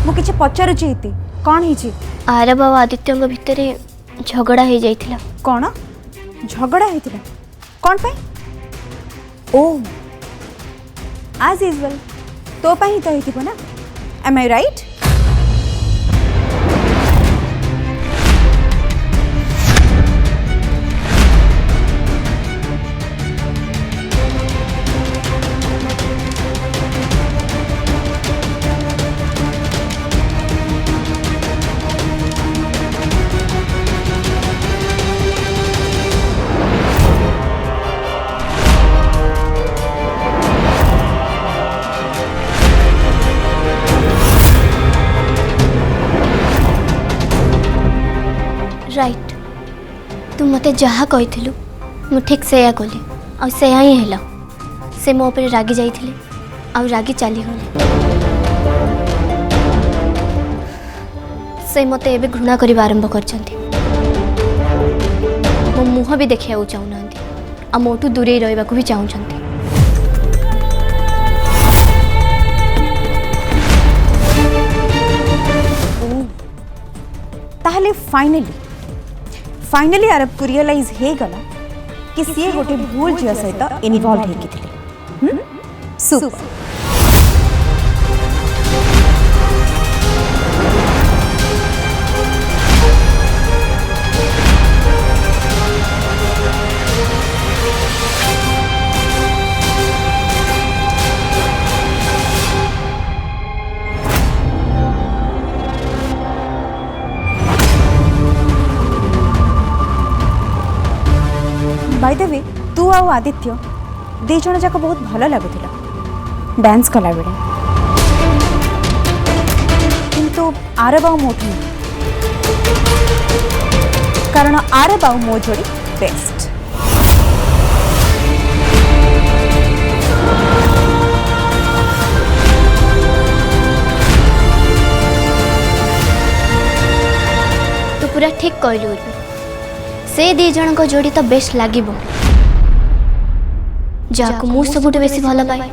मु किछि पचारुछि इति कोन हिछि आरव और आदित्य भितर झगड़ा हो जाइथिला। कोन झगड़ा हेतिला कोन पे ओ एज यूजुअल तो पे ही तो हेतिबो ना एम आई राइट राइट तू मते जहाँ कही मु ठीक से कली आ से ही है से मो पर रागी जाइए आ रागी चलीगले से मते एबे घृणा करने आरंभ कर मो मुह भी देखा चाहूना आ मोठू दूरे रहा भी चाहते ताहले फाइनली आरब को रियलाइज हे गला कि सी गोटे भूल झिया सहित इनवॉल्व हेकिथिले सुपर बाय द वे तू आ आदित्य दी जन जाक बहुत भल लगुला डांस कला बेले किंतु आरब आ मोठू कारण आरब आ मो जोड़ी बेस्ट तू पूरा ठीक कहलु से दी जन को जोड़ी तो बेस्ट लगे जाको मु सबुठ बेसी भल पाए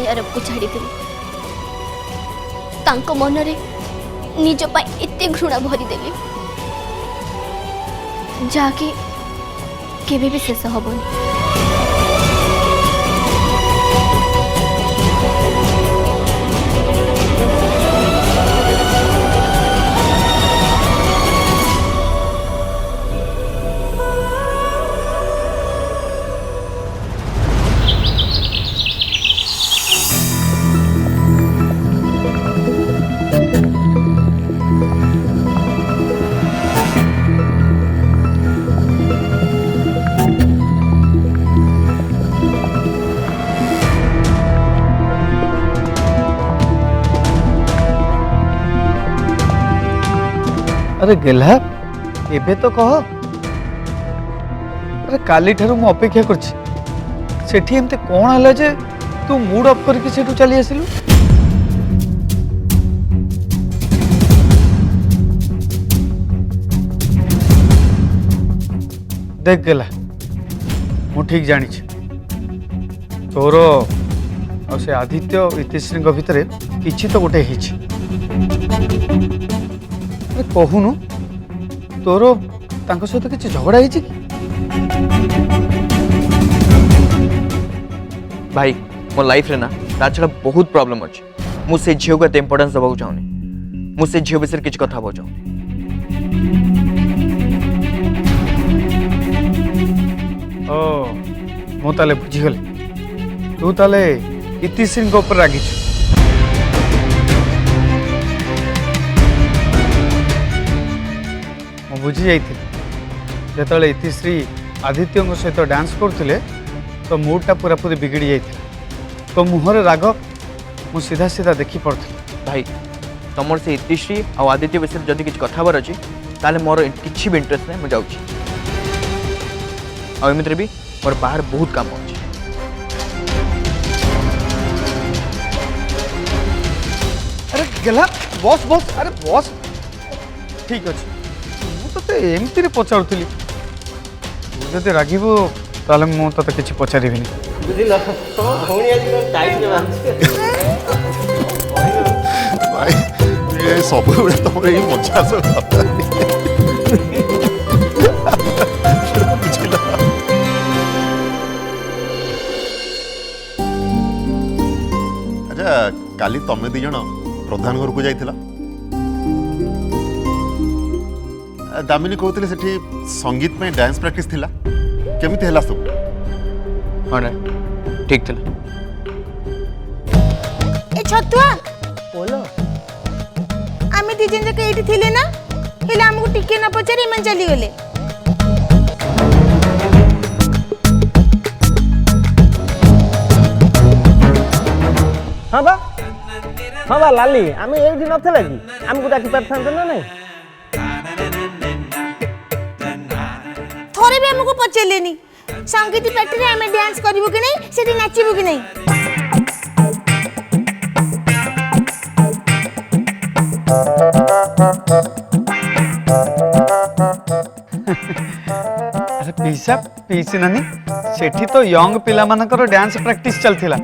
अरब को छाड़ी तांको मन रे निज पाई एते घृणा भरी देली जाके केबे भी शेष हबनी। अरे गेला एबे तो कह अरे काली ठारू मु अपेक्षा करछि सेठी एमते कोन हला जे तू मूड ऑफ करके सेठू चली आसिलु देख गेला मु ठीक जानी छी तोर और से आदित्य इतिश्री भितर किछि तो गोटे हिछि कहूनु तोर तांको सहित किसी झगड़ा है भाई मो लाइफ रे ना ता छड़ा बहुत प्रॉब्लम अछि मुझे झील को इम्पोर्टेंस दबा चाहूनी मुझे झील विषय किसी कथा हो चाहूँ ओ मु ताले बुझीगली तू ताले इतिश्री ऊपर रागिछु बुझी जाइए जो इतिश्री आदित्य सहित डांस करते तो मूडटा पूरा पूरी बिगड़ी जाता तो मुहर राग मु सीधा सीधा देखी पड़ती। भाई तुमर से इतिश्री आ आदित्य विषय जदि किसी कथबार अच्छी ताले मोर किसी भी इंटरेस्ट नहीं मुझे आमती भी मोर बाहर बहुत काम अच्छे। अरे गला बॉस बॉस अरे बॉस ठीक अच्छे मुझे एमती पचारूली जब रागबू ताले मुझे किसी पचारि बुझिल तो भौणी आज टाइम रे भाई ये सब गुड़ा तुम ये मजा सब बुझिल अच्छा काली तमें दी जन प्रधान घर को जाइथिला दामिनी कहते सेठी संगीत में डांस प्रैक्टिस थिला केमिति हला सब हाँ ना ठीक था ए छतुआ बोलो आमे दी जन जक एठी थिले ना हेले हमको टिके ना पचारे मन चली गले। हाँ बा लाली आमे एठी नथला कि हमको डाकी परथांत ना नहीं थोड़े भी हमको पचलेनी संगीत पार्टी रे हमें डांस करबो कि नहीं सेठी नाचिबो कि नहीं। अरे पीसा पीसी नानी सेठी तो यंग पिला मानकर डांस प्रैक्टिस चलथिला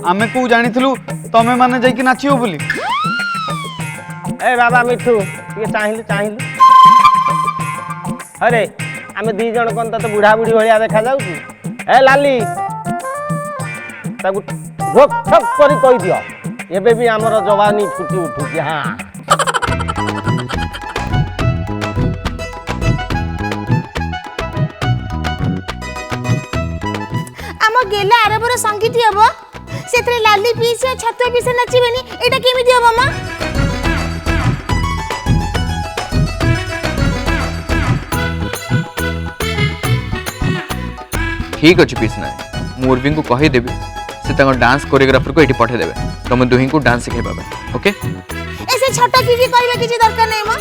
आमे को जानिथिलु तमे माने जाई कि नाचियो बोली। ए बाबा मिठू ये चाहिलु अरे आमे दी जण कोन त बुढ़ा बुढ़ी भलिया देखा जाऊ ए लाली ताकू रोक ठक करी कहि दियो एबे भी हमर जवानी फुटी उठुची। हां आम गेला आरबर संगीत हबो सेतरे लाली पीसे छतुआ पीसे नाचिबेनी एटा केमिति हबो मां। ठीक अच्छे पीसना मुर्वी को कहीदेवी से डांस कोरियोग्राफर को ये पठेदेवे तुम दुही को डांस सिखेबा ओके। ऐसे छोटा की करबा किछि दरकार नै मां।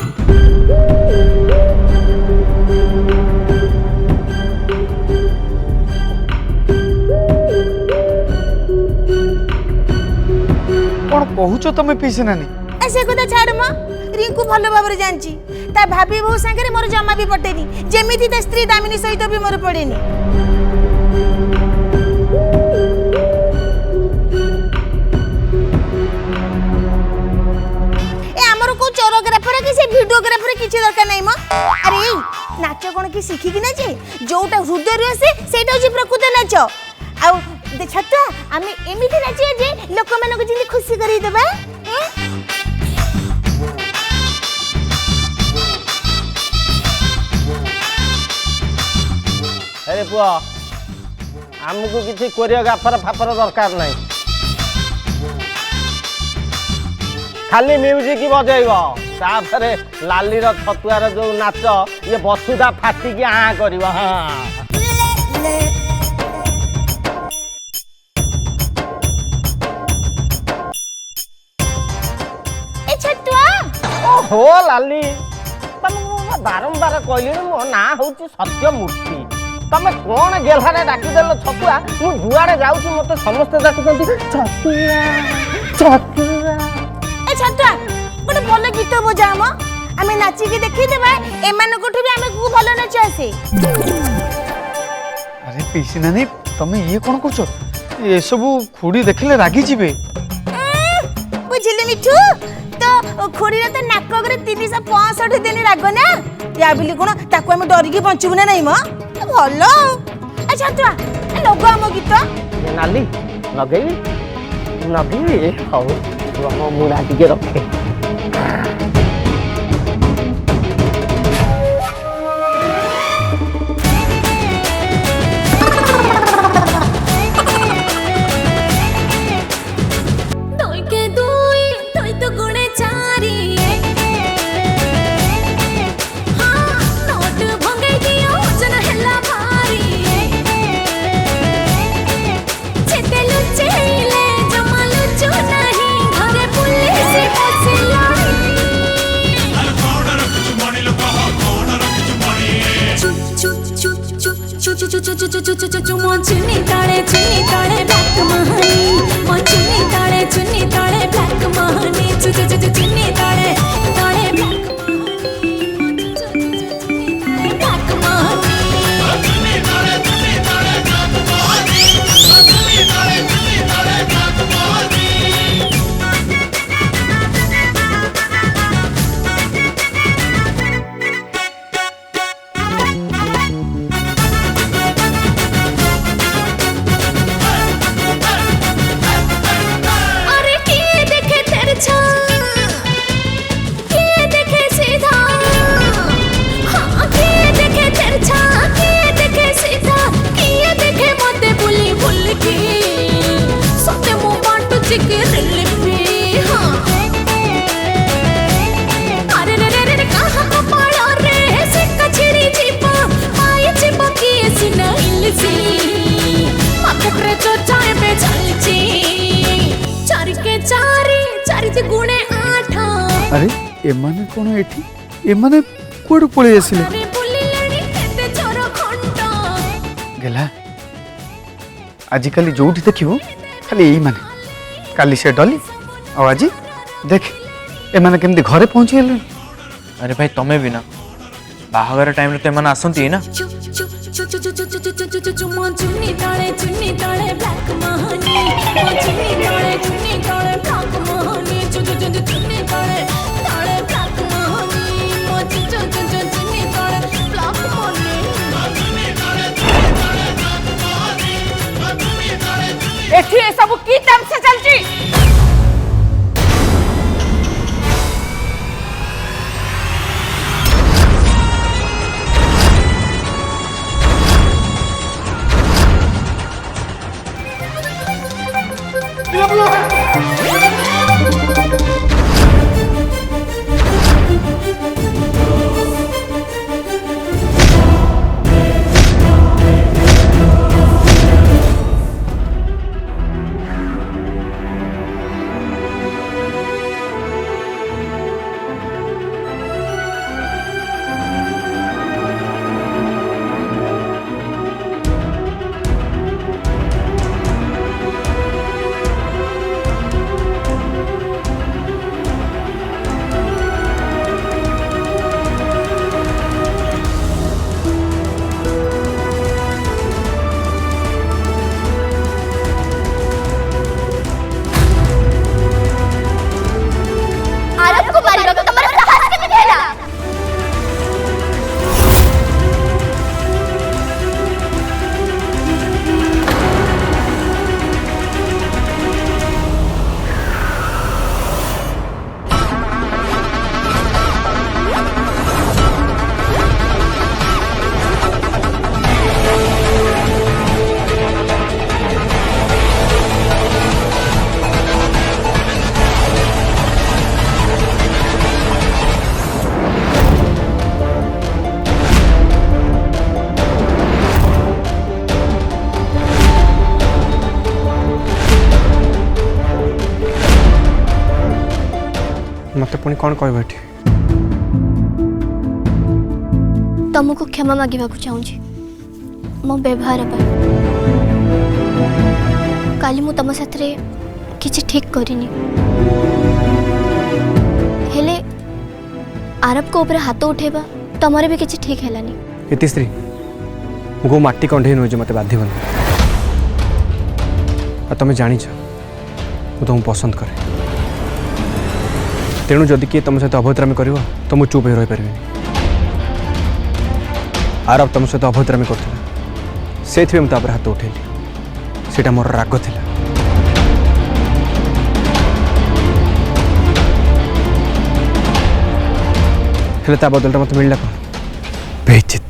कौन कहूच तुम पीसी नानी ऐसे कथा छाड़ मां रिंकू भलो भाबरे जानची ता भाभी बहु संगे मोर जमा भी पटेनी जेमिति ता स्त्री दामिनी सहित भी मोर पड़ेनी। चोरोग्राफर कि से वीडियोग्राफर किछि दरकार नै म। अरे नाच कोन की सिखि कि नाचे जोटा हृदय रे आसे सेटा होची प्रकृत नाच आ दे छत्ता आमे एमिति नाचिया जे लोक मानको जिंदे खुशी करी देबा। अरे पुआ हमको किछि कोरियोग्राफर फाफर दरकार नै खाली म्यूजिक बजेब तापरे लाली छतुआर जो नाच ये बसुधा फाटिकी हाँ कर। हाँ ओहो लाली तुमको बारंबार कहली मो ना हूँ सत्यमूर्ति तमें कौन गेल्हारे डाकिदेल छतुआ मु जुआड़े जाऊँ मत समस्ते डाकुଛନ୍ତି छतुआ छतुआ। छतुआ गोटे भल गीत बजा हम आमे नाची के देखि देबा एमान कोठु भी आमे को भल नाच आसे। अरे पीसी नानी तमे ये कोन करछो ये सब खुड़ी देखले रागी जिबे। बुझिले मिठू तो खुड़ी रे तो नाकगरे 365 दिन राग ना या बिली कोन ताको आमे डरी के बंचबु ना नहीं म भलो। अच्छा छतुआ लगो हम गीत नाली लगेबी हाउ मुड़ा टिके रखे। मो चुन्नी तले ब्लैक महानी मो चुन्नी तले ब्लैक महानी चुन्नी तले ब्लैक अरे एमाने कोन एठी एमाने कोड पळे आसिले गेला आजिकली जोठी देखिबो खाली एई माने काली से डली आ आज देख एमाने केमदी घरे पहुंची गेले अरे भाई तमें भी ना बाहागर टाइम रे तो एमाने आसंती ना चुन्नी तले ब्लैक महानी चुन्नी तले ब्लैक महानी चुन्नी तले ब्लैक महानी चुन्नी तले ब्लैक महानी एठी ए सब की तमसा चलची मत पुणी कौन कह तुमको क्षमा मांगा चाहूँगी मो व्यवहार काली मु तुम साथ किसी ठीक करनी हेले आरब को ऊपर हाथ उठेबा तमरे भी किसी ठीक हैलानी इतिश्री गो माटी कंढे नुहे जो मत बाधिबन तुम जानी तुमको पसंद करे तेणु जदि किए तुम सहित अभद्रामी कर तो मुझे चुप हो रही पारि आरब तुम सहित अभद्रामी कर से हाथ उठेली सेटा मोर राग थिला हेले ता बदलटा मत मिलला कौन बेइज्जत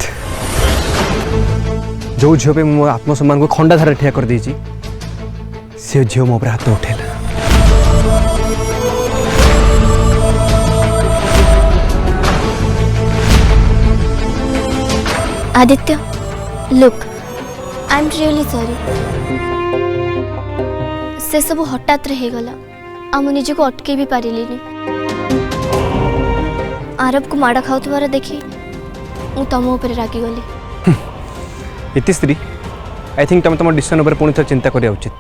जो झील पे मो आत्मसम्मान को खंडा धारा ठिया कर देछि से झील मो पर हाथ उठेला Aditya look I am really sorry से सब हठात रह गला आ मु निज को अटके भी पारिलिनी आरब को माड़ा खाऊथवार देखी मु तुम ऊपर रागी गली इतिश्री आई थिंक तुम तुम डिसीजन उपर पुणी थे चिंता करिया उचित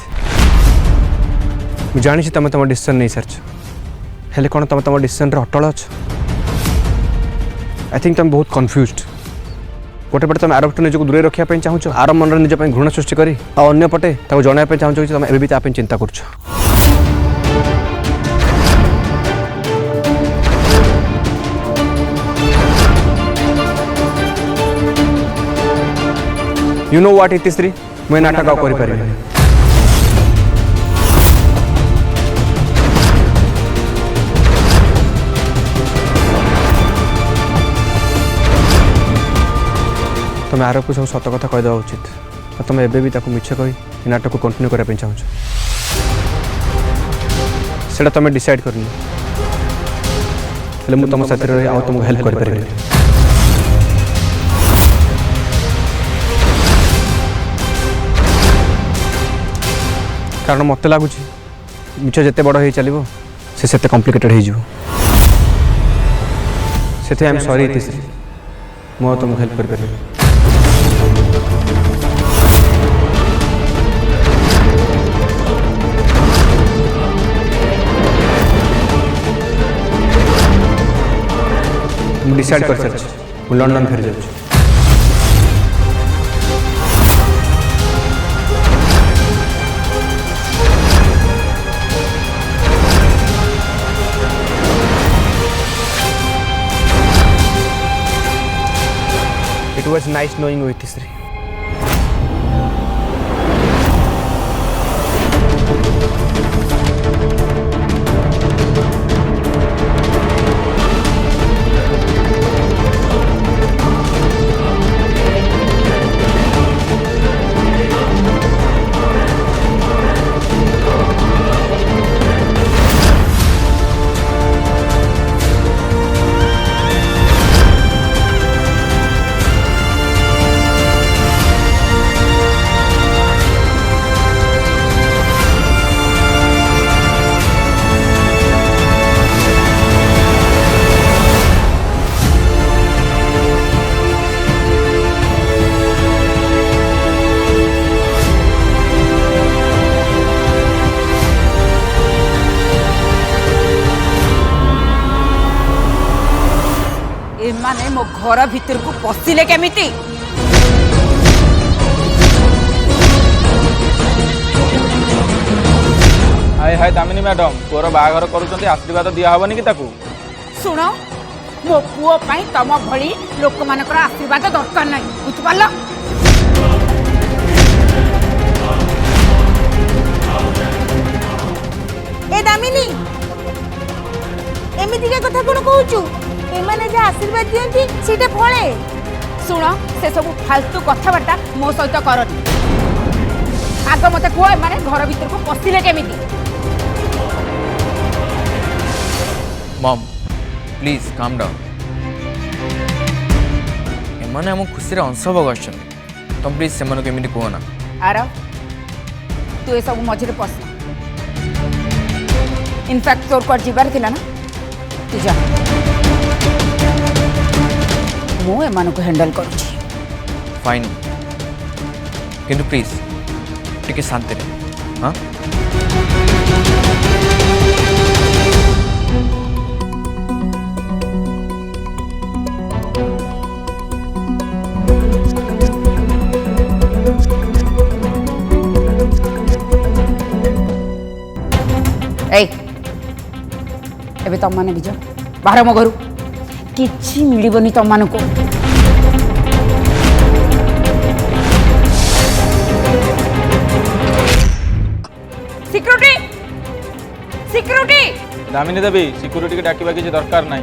जानी तुम तुम डिसीजन नहीं सारछ हेले कौन तुम तुम डिसीजन रे अटल अछ आई थिंक तुम बहुत कन्फ्यूज्ड गोटे पटे तुम आर पटे निजक दूर रखापी चाहूँ आर मन निज घृणा सृष्टि करी अन्य पटे जनवाई चाहूँ कि तुम एवं भी ताप चिंता कर यू नो व्हाट इतिश्री मुझे नाटक आउ कर तुम आर को सब सत कथा कहीदेवा उचित तुम एबे भी मिछ कही नाटक को कंटिन्यू करने चाहूँ से तुम डिसाइड करनी मुझे तुम साथी रही आउ तुमको हेल्प कर कारण मत लगुच मिछ जिते बड़ हो चलो से कॉम्प्लिकेटेड हो आई एम सॉरी इतिश्री मुझे तुमको हेल्प कर डिसाइड कर सारी मुझे लंडन फेरी जाऊँ it was nice knowing you इतिश्री एमाने मो घर भीतर को पशिले केमिति हाय हाय दामिनी मैडम तोर बाहागर करूछंती आशीर्वाद दिया हबनी कि ताकू सुन मो पुओ पाई तम भली लोक मानकर आशीर्वाद दरकार नहीं बुझ पालो ए दामिनी एमिति के कथा कोन कहूचु एमाने जे आशीर्वाद दियंती सेटा फळे सुन से सब फालतू कथबार्ता मो सहित करनी आग मते कुह एमाने घर भीतर को पशिले केमिति मम प्लीज काम डाउन एमाने हम खुशी अंश भोग आस तुम प्लीज से केमिति कह ना आर तू ये सब मझे पसना इनफैक्ट तोर कुआर जीवार थिला ना तू जा मु एमान को हैंडल करूची फाइन किंतु प्लीज टिके शांति रे हाँ एबे तम माने बिजो बाहर मो घरु किछि मिलिबनी तम मान को सिक्योरिटी सिक्योरिटी दामिनी देवी सिक्यूरीटी के डाकिबा किछि दरकार नाही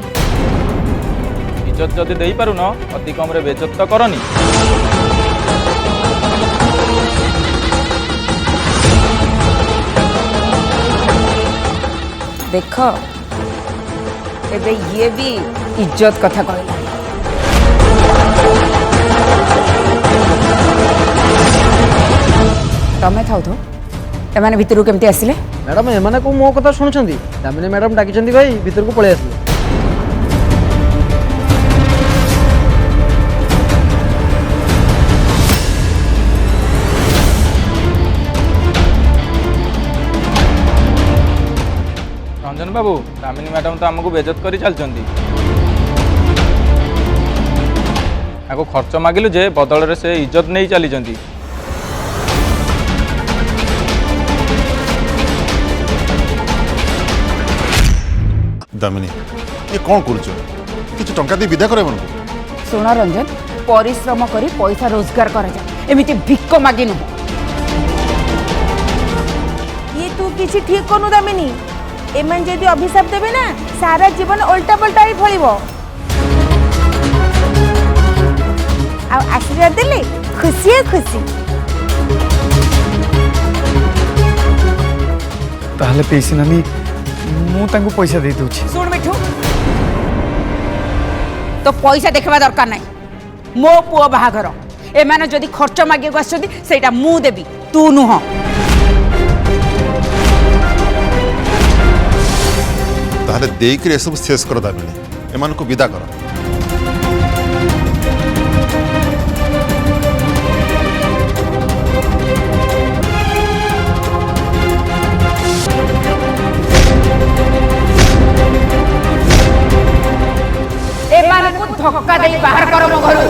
इज्जत जदि देई पारु न अति कम रे बेइज्जत तो करनी देख एबे ये भी इज्जत कथा कहला तमें थाउ तो एमाने भितर केमती आसिले मैडम एमाने को मो कथा शुणुछंती दामिनी मैडम डाकिछंती भाई भितर को पळे आसिले ରଞ୍ଜନ ବାବୁ ଦାମିନୀ ମ୍ୟାଡ଼ାମ ତ ଆମକୁ ବେଜତ କରି ଚାଲିଛନ୍ତି। ତାଙ୍କୁ ଖର୍ଚ୍ଚ ମାଗିଲୁ ଯେ ବଦଳରେ ସେ ଇଜ୍ଜତ ନେଇ ଚାଲିଛନ୍ତି। ଦାମିନୀ ଏ କ'ଣ କରୁଛ? କିଛି ଟଙ୍କା ଦେଇ ବିଦା କର ଏମାନଙ୍କୁ। ଶୁଣ ରଞ୍ଜନ, ପରିଶ୍ରମ କରି ପଇସା ରୋଜଗାର କରାଯାଏ, ଏମିତି ଭିକ ମାଗି ନୁହଁ। ये तू किसी ठीक कनु दामिनी। एमन जदि अभिशाप देबे ना सारा जीवन उल्टा पल्टा ही फलिबो। आ आशीर्वाद देले खुशी है खुशी। ताहले पेसी नानी मु तांको पैसा दे दूची। शुण मिठू, तो पैसा देखा दरकार नहीं। मो पुओ बाहाघर एमाने जदि खर्च मागे आसछन्ती सेटा मु देबी, तू नुह। ताहले देकर एसबू शेष कर दामिनी, एମାନଙ୍କୁ विदा कर। एमानकु धक्का देई बाहर कर मो घरु।